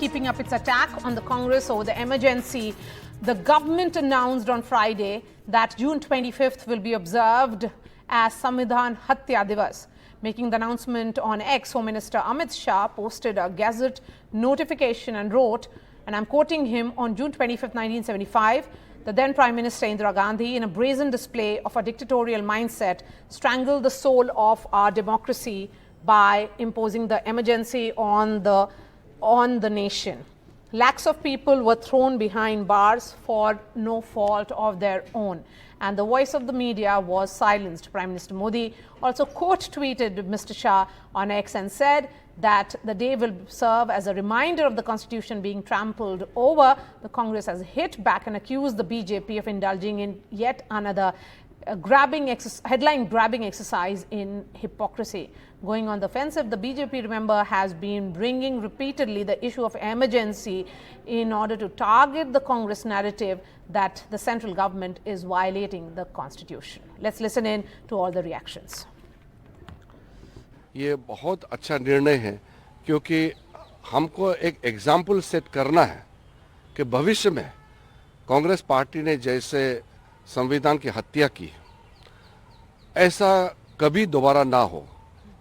Keeping up its attack on the Congress over the emergency, the government announced on Friday that June 25th will be observed as Samvidhan Hatya Divas. Making the announcement on X, Home Minister Amit Shah posted a gazette notification and wrote, and I'm quoting him, on June 25th, 1975, the then Prime Minister Indira Gandhi, in a brazen display of a dictatorial mindset, strangled the soul of our democracy by imposing the emergency on the nation. Lakhs of people were thrown behind bars for no fault of their own, and the voice of the media was silenced. Prime Minister Modi also quote-tweeted Mr. Shah on X and said that the day will serve as a reminder of the constitution being trampled over. The Congress has hit back and accused the BJP of indulging in yet another headline-grabbing exercise in hypocrisy. Going on the offensive, the BJP, remember, has been bringing repeatedly the issue of emergency in order to target the Congress narrative that the central government is violating the constitution. Let's listen in to all the reactions. ये बहुत अच्छा निर्णय है क्योंकि हमको एक example set करना है कि भविष्य में कांग्रेस पार्टी ने जैसे संविधान की हत्या की ऐसा कभी दोबारा ना हो,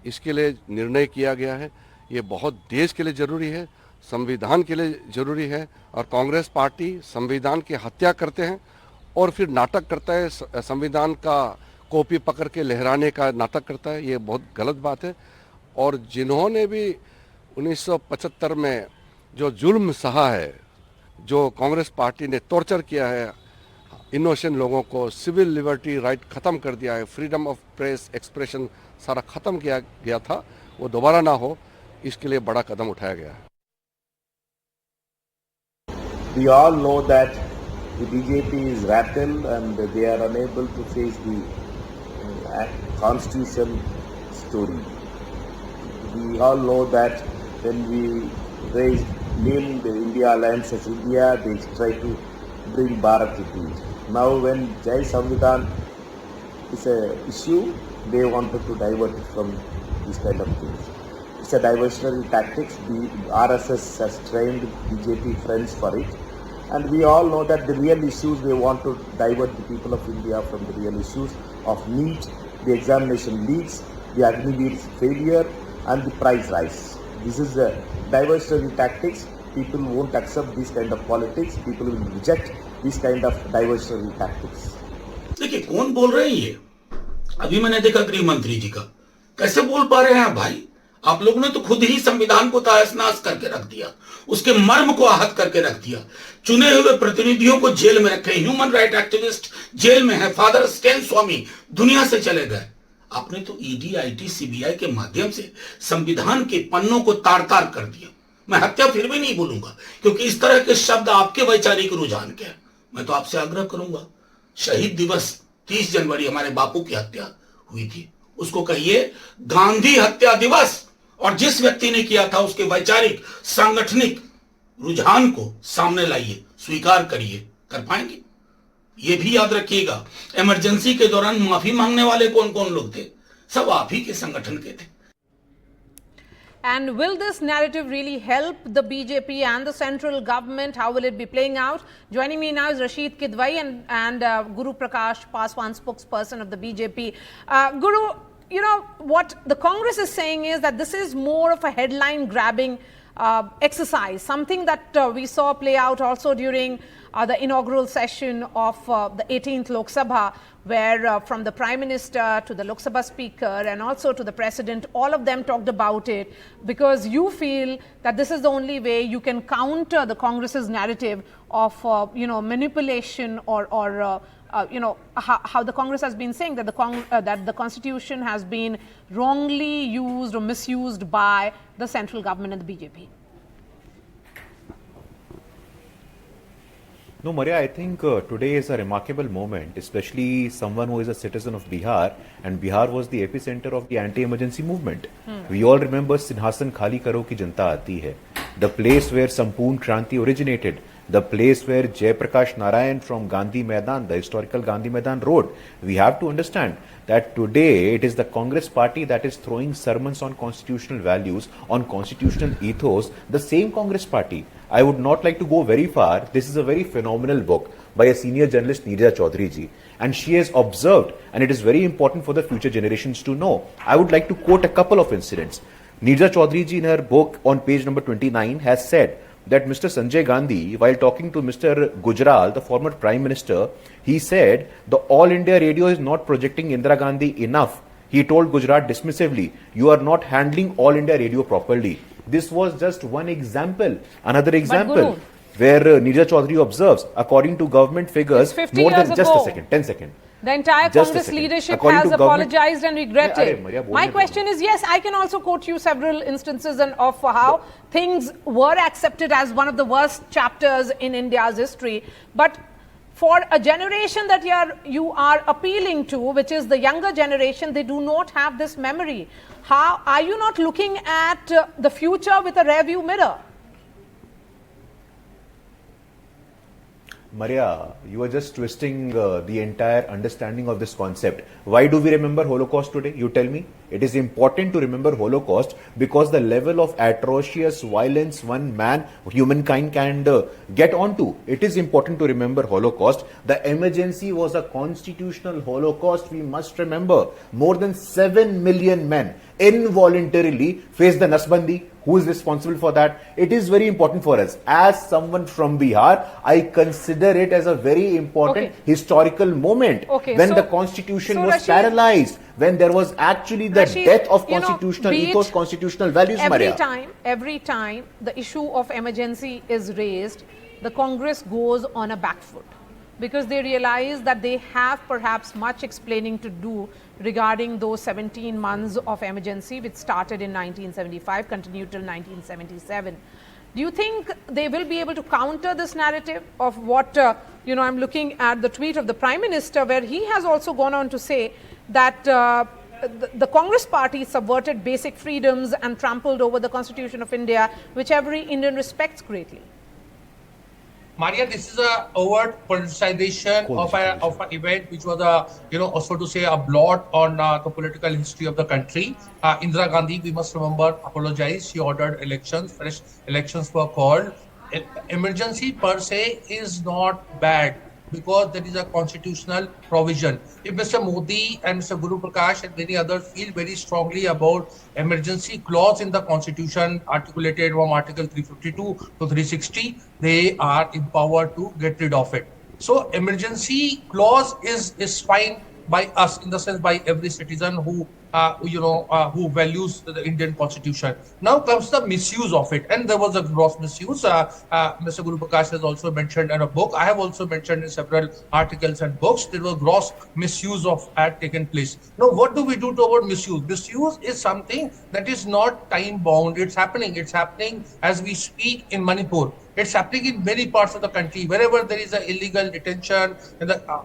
इसके लिए निर्णय किया गया है। ये बहुत देश के लिए ज़रूरी है, संविधान के लिए ज़रूरी है। और कांग्रेस पार्टी संविधान की हत्या करते हैं और फिर नाटक करता है, संविधान का कॉपी पकड़ के लहराने का नाटक करता है। ये बहुत गलत बात है। और जिन्होंने भी 1975 में जो जुल्म सहा है, जो कांग्रेस पार्टी ने टॉर्चर किया है इनोसेंट लोगों को, सिविल लिबर्टी राइट ख़त्म कर दिया है, फ्रीडम ऑफ प्रेस एक्सप्रेशन सारा ख़त्म किया गया था, वो दोबारा ना हो, इसके लिए बड़ा कदम उठाया गया है। We all know that the BJP is rattled and they are unable to face the constitution story. We all know that when we named the India Alliance as India, they tried to bring Bharat into it. Now when Jai Samvidhan is an issue, they wanted to divert it from this kind of things. It's a diversionary tactics. The RSS has trained BJP friends for it. And we all know that the real issues, they want to divert the people of India from the real issues of NEET, the examination leaks, the Agniveer's failure and the price rise. This is a diversionary tactics. People won't accept this kind of politics. People will reject this kind of diversionary tactics. देखिए कौन बोल रहे हैं ये? अभी मैंने देखा गृह मंत्री जी का, कैसे बोल पा रहे हैं भाई? आप लोगों ने तो खुद ही संविधान को तहस-नहस करके रख दिया, उसके मर्म को आहत करके रख दिया, चुने हुए प्रतिनिधियों को जेल में रखे, ह्यूमन राइट एक्टिविस्ट जेल में है, फादर स्टैन स्वामी दुनिया से चले गए। आपने तो ईडी, आईटी, सीबीआई के माध्यम से संविधान के पन्नों को तार-तार कर दिया। मैं हत्या फिर भी नहीं बोलूंगा क्योंकि इस तरह के शब्द आपके वैचारिक रुझान के हैं। मैं तो आपसे आग्रह करूंगा, शहीद दिवस 30 जनवरी हमारे बापू की हत्या हुई थी, उसको कहिए गांधी हत्या दिवस, और जिस व्यक्ति ने किया था उसके वैचारिक सांगठनिक रुझान को सामने लाइए, स्वीकार करिए। कर पाएंगे? ये भी याद रखिएगा, इमरजेंसी के दौरान माफी मांगने वाले कौन कौन लोग थे? सब आप ही के संगठन के थे। And will this narrative really help the BJP and the central government? How will it be playing out? Joining me now is Rashid Kidwai and Guru Prakash Paswan, spokesperson of the BJP. Guru, you know, what the Congress is saying is that this is more of a headline-grabbing exercise, something that we saw play out also during the inaugural session of the 18th Lok Sabha, where from the Prime Minister to the Lok Sabha Speaker and also to the President, all of them talked about it, because you feel that this is the only way you can counter the Congress's narrative of manipulation or how the Congress has been saying that the Constitution has been wrongly used or misused by the central government and the BJP. No, Maria, I think today is a remarkable moment, especially someone who is a citizen of Bihar, and Bihar was the epicenter of the anti-emergency movement. We all remember Sinhasan Khali Karo Ki Janta Aati Hai, the place where Sampoorn Kranti originated, the place where Jayaprakash Narayan from Gandhi Maidan, the historical Gandhi Maidan Road. We have to understand that today it is the Congress party that is throwing sermons on constitutional values, on constitutional ethos, the same Congress party. I would not like to go very far. This is a very phenomenal book by a senior journalist, Neerja Chaudhary ji, and she has observed, and it is very important for the future generations to know. I would like to quote a couple of incidents. Neerja Chaudhary ji in her book on page number 29 has said that Mr. Sanjay Gandhi, while talking to Mr. Gujral, the former Prime Minister, he said the All India Radio is not projecting Indira Gandhi enough. He told Gujarat dismissively, you are not handling All India Radio properly. This was just one example. Another example where Neerja Chaudhary observes, according to government figures, more than just a second, 10 seconds. The entire Congress leadership has apologized and regretted. My question is, yes, I can also quote you several instances of how things were accepted as one of the worst chapters in India's history. But for a generation that you are appealing to, which is the younger generation, they do not have this memory. How are you not looking at the future with a rearview mirror? Maria, you are just twisting the entire understanding of this concept. Why do we remember Holocaust today? You tell me. It is important to remember Holocaust because the level of atrocious violence humankind can get onto. It is important to remember Holocaust. The emergency was a constitutional Holocaust. We must remember more than 7 million men involuntarily faced the Nasbandi. Who is responsible for that? It is very important for us. As someone from Bihar, I consider it as a very important historical moment when the constitution was paralyzed, when there was actually the death of constitutional ethos, constitutional values. Every time the issue of emergency is raised, the Congress goes on a back foot because they realize that they have perhaps much explaining to do regarding those 17 months of emergency which started in 1975, continued till 1977. Do you think they will be able to counter this narrative of what, I'm looking at the tweet of the Prime Minister where he has also gone on to say that the Congress party subverted basic freedoms and trampled over the Constitution of India, which every Indian respects greatly. Maria, this is a overt politicization of an event which was also to say a blot on the political history of the country. Indira Gandhi, we must remember, apologized. She ordered elections. Fresh elections were called. Emergency per se is not bad because there is a constitutional provision. If Mr. Modi and Mr. Guru Prakash and many others feel very strongly about emergency clause in the constitution articulated from Article 352 to 360, they are empowered to get rid of it. So emergency clause is fine by us, in the sense by every citizen who values the Indian constitution. Now comes the misuse of it, and there was a gross misuse. Mr. Guru Prakash has also mentioned in a book. I have also mentioned in several articles and books. There was gross misuse of had taken place. Now, what do we do to avoid misuse? Misuse is something that is not time bound. It's happening. It's happening as we speak in Manipur. It's happening in many parts of the country. Wherever there is an illegal detention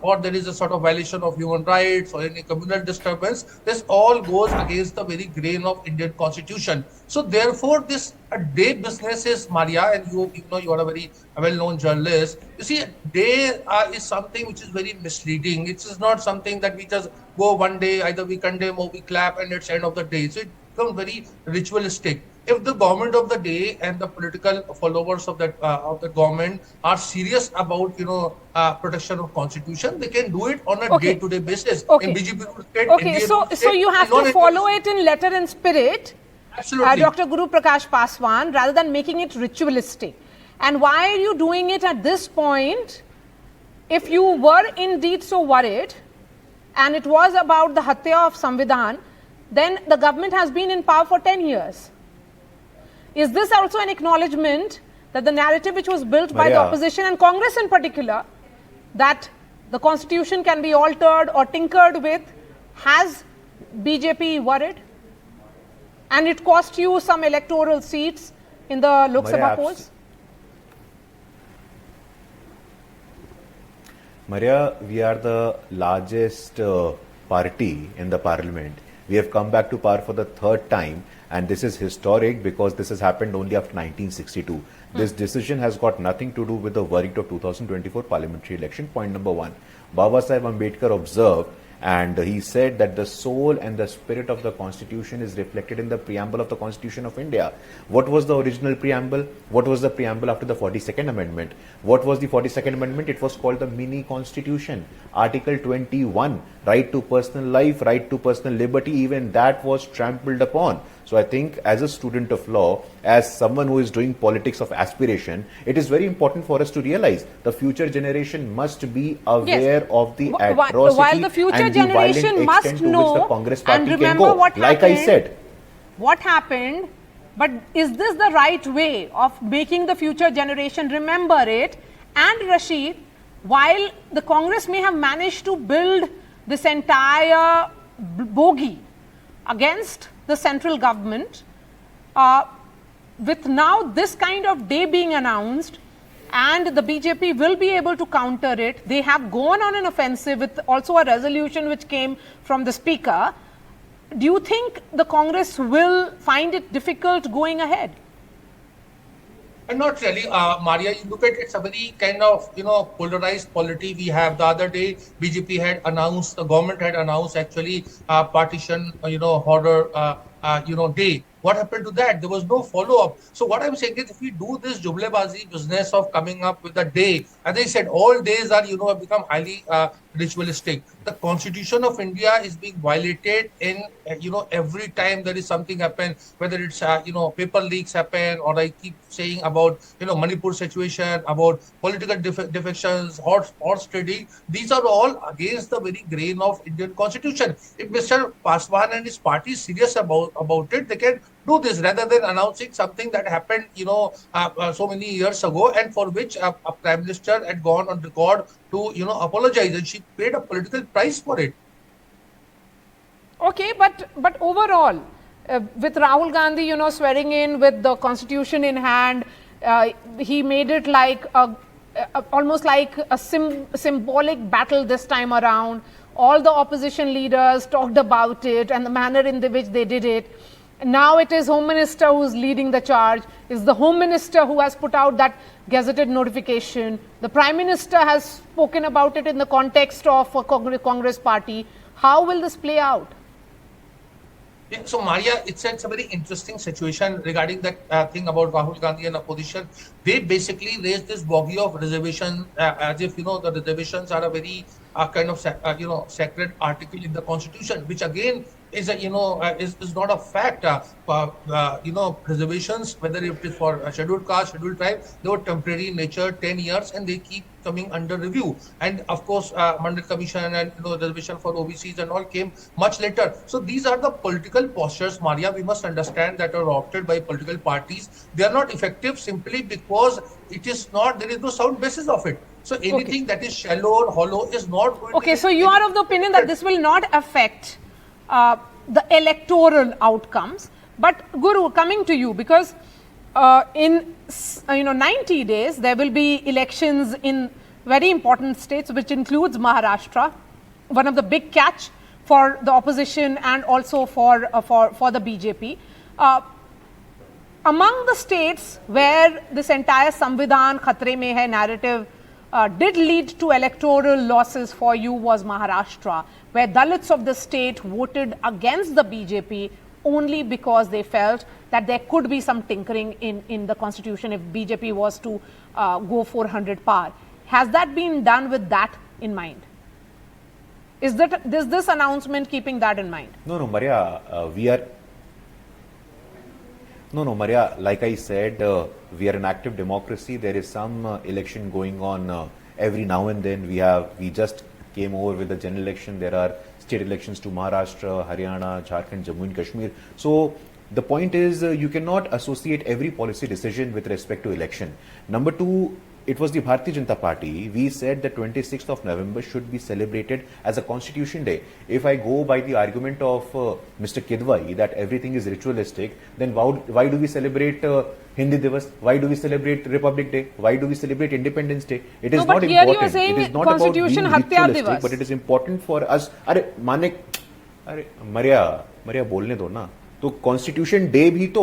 or there is a sort of violation of human rights or any communal disturbance, this all goes against the very grain of Indian constitution. So therefore, this day business is, Maria, and you are a very well-known journalist. You see, day is something which is very misleading. It is not something that we just go one day, either we condemn or we clap and it's end of the day. So it becomes very ritualistic. If the government of the day and the political followers of the government are serious about protection of constitution, they can do it on a day-to-day basis. In BJP state, so you have to follow it in letter and spirit. Absolutely. Dr. Guru Prakash Paswan, rather than making it ritualistic. And why are you doing it at this point? If you were indeed so worried, and it was about the Hatya of Samvidhan, then the government has been in power for 10 years. Is this also an acknowledgement that the narrative which was built by the opposition and Congress in particular, that the constitution can be altered or tinkered with, has BJP worried? And it cost you some electoral seats in the Lok Sabha polls? Maria, we are the largest party in the parliament. We have come back to power for the third time, and this is historic because this has happened only after 1962. This decision has got nothing to do with the verdict of 2024 parliamentary election. Point number one. Baba Sahib Ambedkar observed, and he said that the soul and the spirit of the Constitution is reflected in the preamble of the Constitution of India. What was the original preamble? What was the preamble after the 42nd Amendment? What was the 42nd Amendment? It was called the mini Constitution. Article 21, right to personal life, right to personal liberty, even that was trampled upon. So I think as a student of law, as someone who is doing politics of aspiration, it is very important for us to realize the future generation must be aware of the atrocity while the future and the violent generation must extent to know which the Congress and party can remember go. what Like I happened. said, What happened? But is this the right way of making the future generation remember it? And Rashid, while the Congress may have managed to build this entire bogey against the central government, with now this kind of day being announced, and the BJP will be able to counter it. They have gone on an offensive with also a resolution which came from the speaker. Do you think the Congress will find it difficult going ahead? And not really, Maria. You look at it's a very kind of polarized polity we have. The other day, BJP had announced, the government had announced actually partition, horror, day. What happened to that? There was no follow-up. So what I'm saying is, if we do this jublebazi business of coming up with a day, as I said, all days are, have become highly ritualistic. The Constitution of India is being violated in, every time there is something happen, whether it's, paper leaks happen, or I keep saying about, Manipur situation, about political defections, horse trading. These are all against the very grain of Indian Constitution. If Mr. Paswan and his party is serious about it, they can do this rather than announcing something that happened, so many years ago, and for which a prime minister had gone on record to, apologize, and she paid a political price for it. Okay, but overall, with Rahul Gandhi, swearing in with the constitution in hand, he made it like almost like a symbolic battle this time around. All the opposition leaders talked about it and the manner in which they did it. Now it is Home Minister who is leading the charge. It's the Home Minister who has put out that gazetted notification. The Prime Minister has spoken about it in the context of a Congress party. How will this play out? Yeah, so Maria, it's a very interesting situation regarding that thing about Rahul Gandhi and opposition. They basically raised this bogey of reservation as if, the reservations are a very kind of, sacred article in the Constitution, which again is is not a fact. Reservations, whether it is for scheduled caste, scheduled tribe, they were temporary in nature, 10 years, and they keep coming under review. And of course, Mandal Commission and reservation for OBCs and all came much later. So these are the political postures, Maria. We must understand that are adopted by political parties. They are not effective simply because there is no sound basis of it. So anything that is shallow or hollow is not going Okay, to so you are of the opinion that this will not affect the electoral outcomes. But Guru, coming to you, because in 90 days there will be elections in very important states, which includes Maharashtra, one of the big catch for the opposition and also for the BJP. Among the states where this entire Samvidhan Khatre Mein Hai narrative did lead to electoral losses for you was Maharashtra, where Dalits of the state voted against the BJP only because they felt that there could be some tinkering in the constitution if BJP was to go 400 par. Has that been done with that in mind? Is this announcement keeping that in mind? No, Maria, Maria, like I said, we are an active democracy. There is some election going on every now and then. We just came over with the general election. There are state elections to Maharashtra, Haryana, Jharkhand, Jammu and Kashmir. So the point is, you cannot associate every policy decision with respect to election. Number two, it was the Bharatiya Janata Party. We said that 26th of November should be celebrated as a Constitution Day. If I go by the argument of Mr. Kidwai that everything is ritualistic, then why do we celebrate Hindi Divas? Why do we celebrate Republic Day? Why do we celebrate Independence Day? It is not here important. You are saying it is not Constitution about being Hatya ritualistic, Divas. but it is important for us. Maria, मरिया बोलने दो ना। तो constitution day भी तो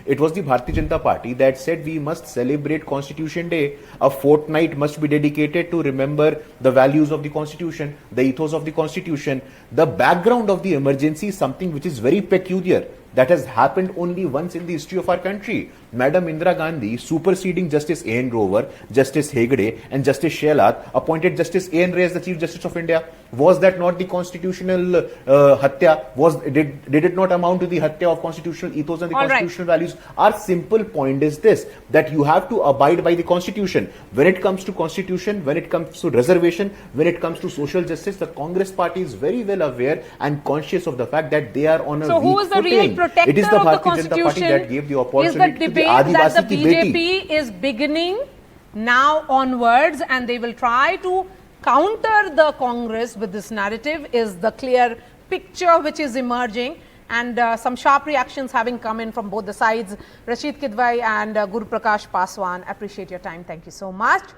it was the Bharatiya Janata Party that said we must celebrate Constitution Day, a fortnight must be dedicated to remember the values of the constitution, the ethos of the constitution. The background of the emergency is something which is very peculiar, that has happened only once in the history of our country. Madam Indira Gandhi, superseding Justice A.N. Grover, Justice Hegde and Justice Shelat, appointed Justice A.N. Ray as the Chief Justice of India. Was that not the constitutional hatya? Did it not amount to the hatya of constitutional ethos and the All right. constitutional values? Our simple point is this, that you have to abide by the constitution. When it comes to constitution, when it comes to reservation, when it comes to social justice, the Congress party is very well aware and conscious of the fact that they are on a So who weak is the real footing. protector It is the of the Bharatiya Janata Party constitution? that gave the Is the opportunity to the debate that Adivasi the ki beti. BJP is beginning now onwards, and they will try to counter the Congress with this narrative, is the clear picture which is emerging, and some sharp reactions having come in from both the sides. Rashid Kidwai and Guru Prakash Paswan, appreciate your time. Thank you so much.